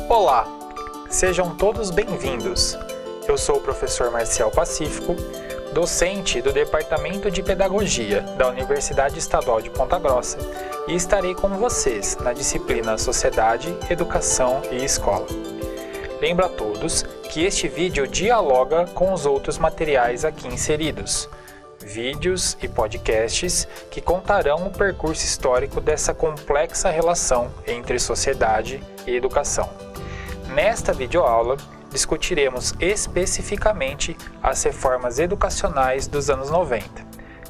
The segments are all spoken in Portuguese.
Olá, sejam todos bem-vindos. Eu sou o professor Marcial Pacífico, docente do Departamento de Pedagogia da Universidade Estadual de Ponta Grossa e estarei com vocês na disciplina Sociedade, Educação e Escola. Lembro a todos que este vídeo dialoga com os outros materiais aqui inseridos, vídeos e podcasts que contarão o percurso histórico dessa complexa relação entre sociedade e educação. Nesta videoaula, discutiremos especificamente as reformas educacionais dos anos 90,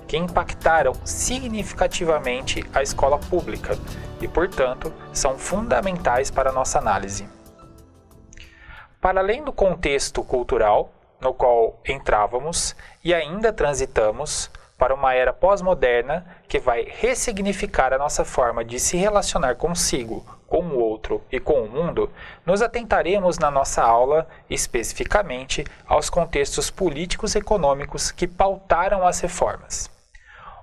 que impactaram significativamente a escola pública e, portanto, são fundamentais para a nossa análise. Para além do contexto cultural no qual entrávamos e ainda transitamos para uma era pós-moderna que vai ressignificar a nossa forma de se relacionar consigo, com o outro e com o mundo, nos atentaremos na nossa aula especificamente aos contextos políticos e econômicos que pautaram as reformas.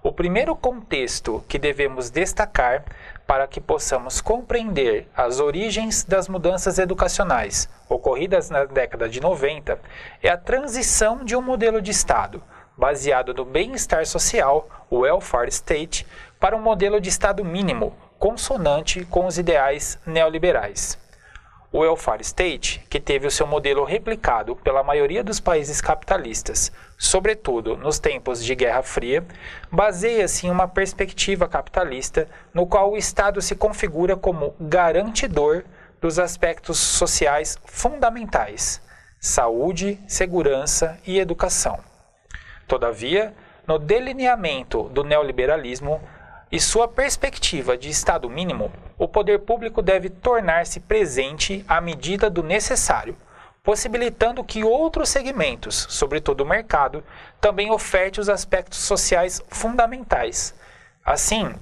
O primeiro contexto que devemos destacar para que possamos compreender as origens das mudanças educacionais ocorridas na década de 90 é a transição de um modelo de Estado baseado no bem-estar social, o welfare state, para um modelo de Estado mínimo, consonante com os ideais neoliberais. O welfare state, que teve o seu modelo replicado pela maioria dos países capitalistas, sobretudo nos tempos de Guerra Fria, baseia-se em uma perspectiva capitalista no qual o Estado se configura como garantidor dos aspectos sociais fundamentais: saúde, segurança e educação. Todavia, no delineamento do neoliberalismo e sua perspectiva de Estado mínimo, o poder público deve tornar-se presente à medida do necessário, possibilitando que outros segmentos, sobretudo o mercado, também oferte os aspectos sociais fundamentais. Assim,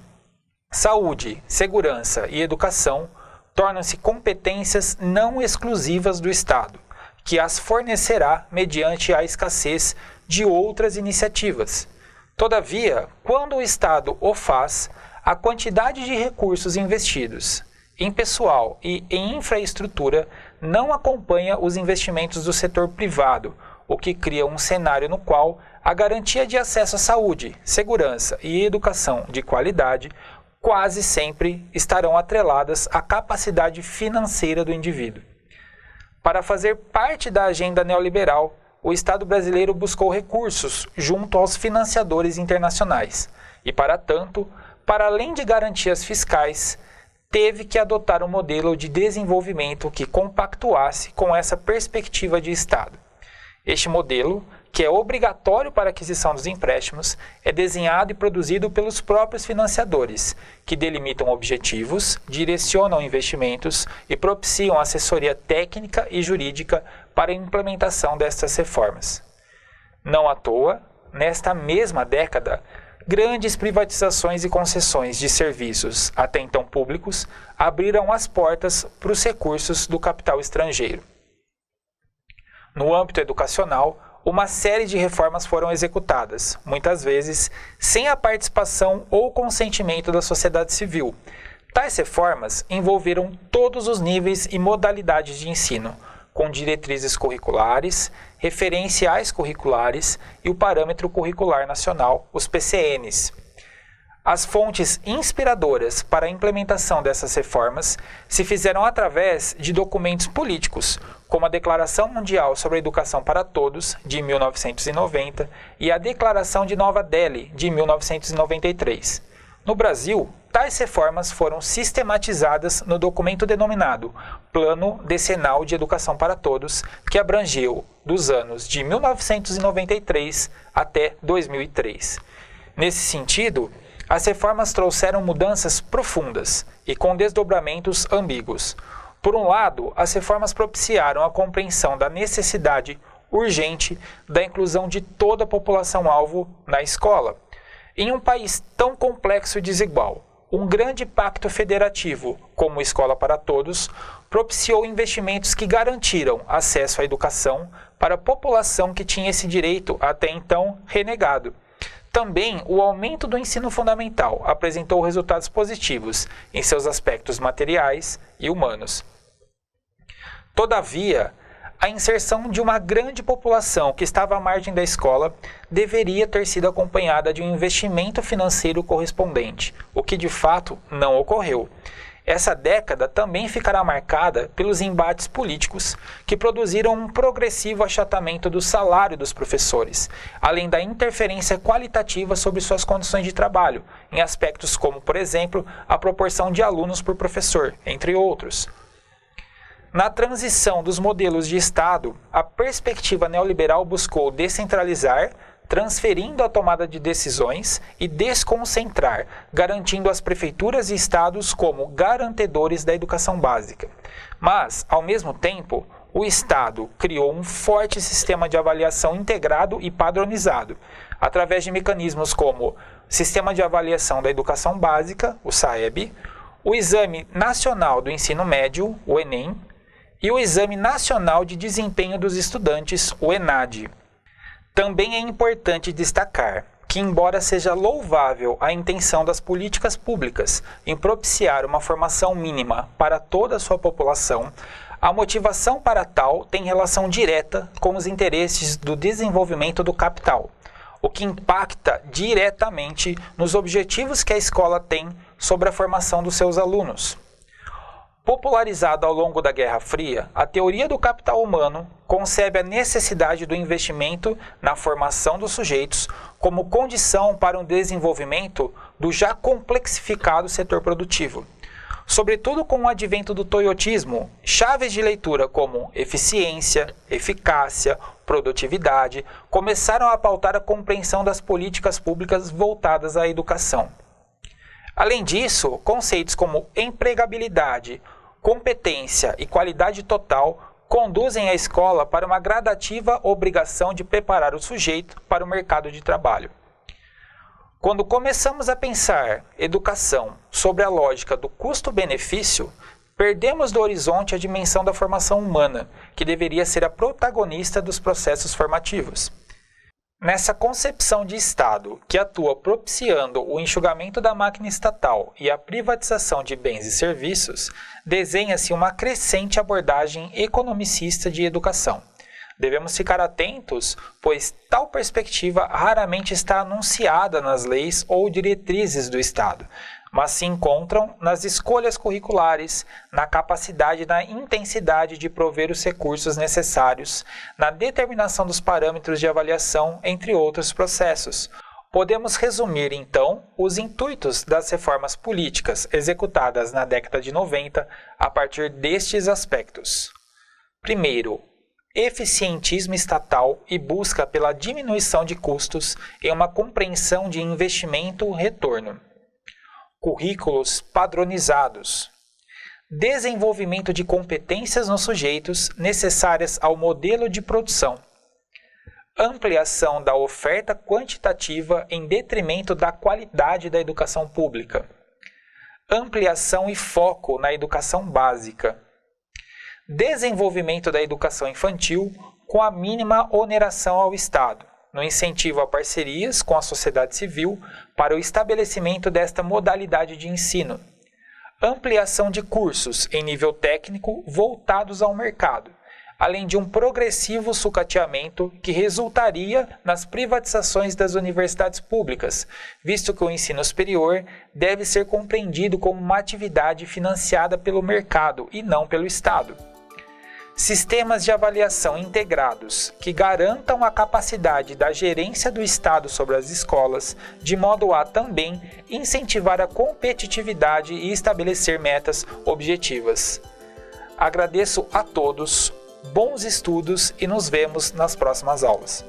saúde, segurança e educação tornam-se competências não exclusivas do Estado, que as fornecerá mediante a escassez de outras iniciativas. Todavia, quando o Estado o faz, a quantidade de recursos investidos em pessoal e em infraestrutura não acompanha os investimentos do setor privado, o que cria um cenário no qual a garantia de acesso à saúde, segurança e educação de qualidade quase sempre estarão atreladas à capacidade financeira do indivíduo. Para fazer parte da agenda neoliberal, o Estado brasileiro buscou recursos junto aos financiadores internacionais e, para tanto, para além de garantias fiscais, teve que adotar um modelo de desenvolvimento que compactuasse com essa perspectiva de Estado. Este modelo, que é obrigatório para a aquisição dos empréstimos, é desenhado e produzido pelos próprios financiadores, que delimitam objetivos, direcionam investimentos e propiciam assessoria técnica e jurídica para a implementação destas reformas. Não à toa, nesta mesma década, grandes privatizações e concessões de serviços, até então públicos, abriram as portas para os recursos do capital estrangeiro. No âmbito educacional, uma série de reformas foram executadas, muitas vezes sem a participação ou consentimento da sociedade civil. Tais reformas envolveram todos os níveis e modalidades de ensino, com diretrizes curriculares, referenciais curriculares e o Parâmetro Curricular Nacional, os PCNs. As fontes inspiradoras para a implementação dessas reformas se fizeram através de documentos políticos, como a Declaração Mundial sobre a Educação para Todos, de 1990, e a Declaração de Nova Delhi, de 1993. No Brasil, tais reformas foram sistematizadas no documento denominado Plano Decenal de Educação para Todos, que abrangeu dos anos de 1993 até 2003. Nesse sentido, as reformas trouxeram mudanças profundas e com desdobramentos ambíguos. Por um lado, as reformas propiciaram a compreensão da necessidade urgente da inclusão de toda a população-alvo na escola. Em um país tão complexo e desigual, um grande pacto federativo, como Escola para Todos, propiciou investimentos que garantiram acesso à educação para a população que tinha esse direito até então renegado. Também, o aumento do ensino fundamental apresentou resultados positivos em seus aspectos materiais e humanos. Todavia, a inserção de uma grande população que estava à margem da escola deveria ter sido acompanhada de um investimento financeiro correspondente, o que de fato não ocorreu. Essa década também ficará marcada pelos embates políticos que produziram um progressivo achatamento do salário dos professores, além da interferência qualitativa sobre suas condições de trabalho, em aspectos como, por exemplo, a proporção de alunos por professor, entre outros. Na transição dos modelos de Estado, a perspectiva neoliberal buscou descentralizar, transferindo a tomada de decisões e desconcentrar, garantindo as prefeituras e estados como garantidores da educação básica. Mas, ao mesmo tempo, o Estado criou um forte sistema de avaliação integrado e padronizado, através de mecanismos como Sistema de Avaliação da Educação Básica, o SAEB, o Exame Nacional do Ensino Médio, o ENEM, e o Exame Nacional de Desempenho dos Estudantes, o ENAD. Também é importante destacar que, embora seja louvável a intenção das políticas públicas em propiciar uma formação mínima para toda a sua população, a motivação para tal tem relação direta com os interesses do desenvolvimento do capital, o que impacta diretamente nos objetivos que a escola tem sobre a formação dos seus alunos. Popularizada ao longo da Guerra Fria, a teoria do capital humano concebe a necessidade do investimento na formação dos sujeitos como condição para um desenvolvimento do já complexificado setor produtivo. Sobretudo com o advento do toyotismo, chaves de leitura como eficiência, eficácia, produtividade começaram a pautar a compreensão das políticas públicas voltadas à educação. Além disso, conceitos como empregabilidade, competência e qualidade total conduzem a escola para uma gradativa obrigação de preparar o sujeito para o mercado de trabalho. Quando começamos a pensar educação sobre a lógica do custo-benefício, perdemos do horizonte a dimensão da formação humana, que deveria ser a protagonista dos processos formativos. Nessa concepção de Estado, que atua propiciando o enxugamento da máquina estatal e a privatização de bens e serviços, desenha-se uma crescente abordagem economicista de educação. Devemos ficar atentos, pois tal perspectiva raramente está anunciada nas leis ou diretrizes do Estado, mas se encontram nas escolhas curriculares, na capacidade e na intensidade de prover os recursos necessários, na determinação dos parâmetros de avaliação, entre outros processos. Podemos resumir, então, os intuitos das reformas políticas executadas na década de 90 a partir destes aspectos. Primeiro, eficientismo estatal e busca pela diminuição de custos em uma compreensão de investimento-retorno. Currículos padronizados. Desenvolvimento de competências nos sujeitos necessárias ao modelo de produção. Ampliação da oferta quantitativa em detrimento da qualidade da educação pública. Ampliação e foco na educação básica. Desenvolvimento da educação infantil com a mínima oneração ao Estado, no incentivo a parcerias com a sociedade civil para o estabelecimento desta modalidade de ensino. Ampliação de cursos em nível técnico voltados ao mercado, além de um progressivo sucateamento que resultaria nas privatizações das universidades públicas, visto que o ensino superior deve ser compreendido como uma atividade financiada pelo mercado e não pelo Estado. Sistemas de avaliação integrados que garantam a capacidade da gerência do Estado sobre as escolas, de modo a também incentivar a competitividade e estabelecer metas objetivas. Agradeço a todos, bons estudos e nos vemos nas próximas aulas.